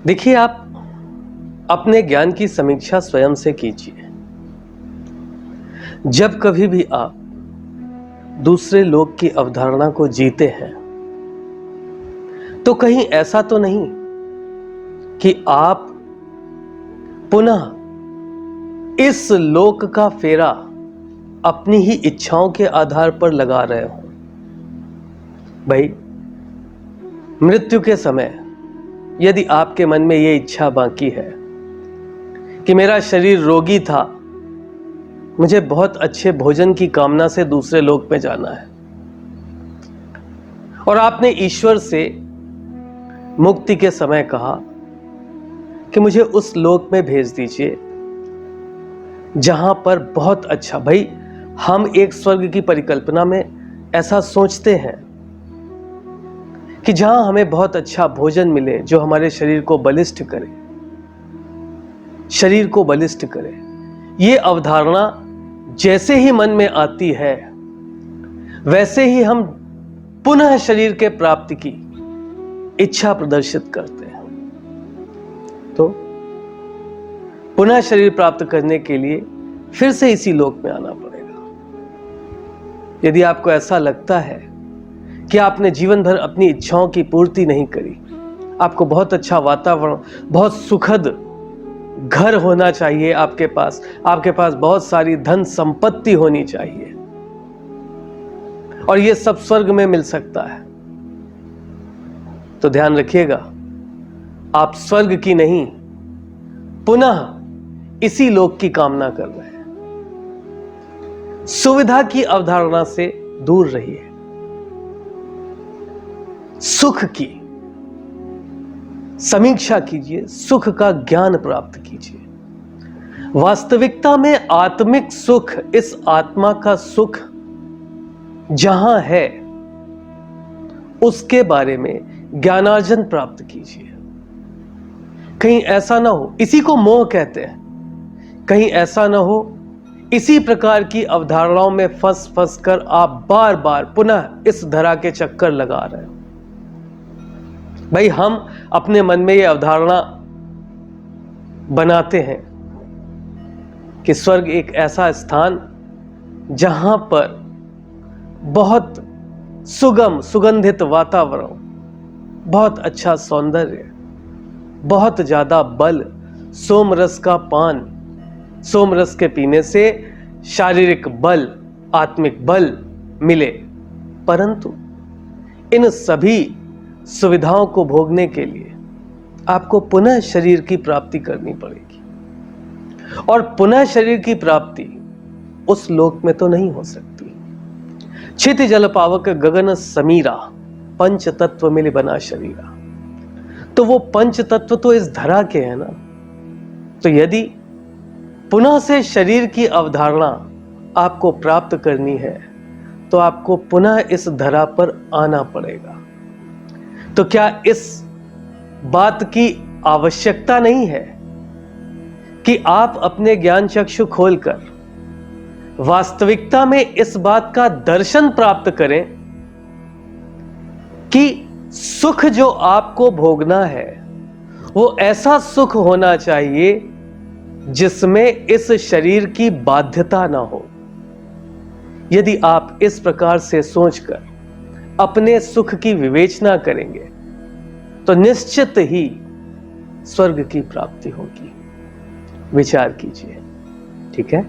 देखिए, आप अपने ज्ञान की समीक्षा स्वयं से कीजिए। जब कभी भी आप दूसरे लोग की अवधारणा को जीते हैं तो कहीं ऐसा तो नहीं कि आप पुनः इस लोक का फेरा अपनी ही इच्छाओं के आधार पर लगा रहे हो। भाई, मृत्यु के समय यदि आपके मन में यह इच्छा बाकी है कि मेरा शरीर रोगी था, मुझे बहुत अच्छे भोजन की कामना से दूसरे लोक में जाना है, और आपने ईश्वर से मुक्ति के समय कहा कि मुझे उस लोक में भेज दीजिए जहां पर बहुत अच्छा, भाई हम एक स्वर्ग की परिकल्पना में ऐसा सोचते हैं कि जहां हमें बहुत अच्छा भोजन मिले जो हमारे शरीर को बलिष्ठ करे, शरीर को बलिष्ठ करे। ये अवधारणा जैसे ही मन में आती है वैसे ही हम पुनः शरीर के प्राप्ति की इच्छा प्रदर्शित करते हैं। तो पुनः शरीर प्राप्त करने के लिए फिर से इसी लोक में आना पड़ेगा। यदि आपको ऐसा लगता है कि आपने जीवन भर अपनी इच्छाओं की पूर्ति नहीं करी, आपको बहुत अच्छा वातावरण, बहुत सुखद घर होना चाहिए, आपके पास बहुत सारी धन संपत्ति होनी चाहिए, और यह सब स्वर्ग में मिल सकता है, तो ध्यान रखिएगा, आप स्वर्ग की नहीं पुनः इसी लोक की कामना कर रहे हैं। सुविधा की अवधारणा से दूर रहिए, सुख की समीक्षा कीजिए, सुख का ज्ञान प्राप्त कीजिए। वास्तविकता में आत्मिक सुख, इस आत्मा का सुख जहां है उसके बारे में ज्ञानार्जन प्राप्त कीजिए। कहीं ऐसा ना हो, इसी को मोह कहते हैं, कहीं ऐसा ना हो इसी प्रकार की अवधारणाओं में फंस कर आप बार बार पुनः इस धरा के चक्कर लगा रहे हो। भाई, हम अपने मन में यह अवधारणा बनाते हैं कि स्वर्ग एक ऐसा स्थान जहां पर बहुत सुगम सुगंधित वातावरण, बहुत अच्छा सौंदर्य, बहुत ज्यादा बल, सोमरस का पान, सोमरस के पीने से शारीरिक बल, आत्मिक बल मिले, परंतु इन सभी सुविधाओं को भोगने के लिए आपको पुनः शरीर की प्राप्ति करनी पड़ेगी, और पुनः शरीर की प्राप्ति उस लोक में तो नहीं हो सकती। क्षिति जल पावक गगन समीरा, पंच तत्व मिले बना शरीरा। तो वो पंच तत्व तो इस धरा के हैं ना, तो यदि पुनः से शरीर की अवधारणा आपको प्राप्त करनी है तो आपको पुनः इस धरा पर आना पड़ेगा। तो क्या इस बात की आवश्यकता नहीं है कि आप अपने ज्ञान चक्षु खोलकर वास्तविकता में इस बात का दर्शन प्राप्त करें कि सुख जो आपको भोगना है वो ऐसा सुख होना चाहिए जिसमें इस शरीर की बाध्यता ना हो। यदि आप इस प्रकार से सोचकर अपने सुख की विवेचना करेंगे तो निश्चित ही स्वर्ग की प्राप्ति होगी। विचार कीजिए, ठीक है।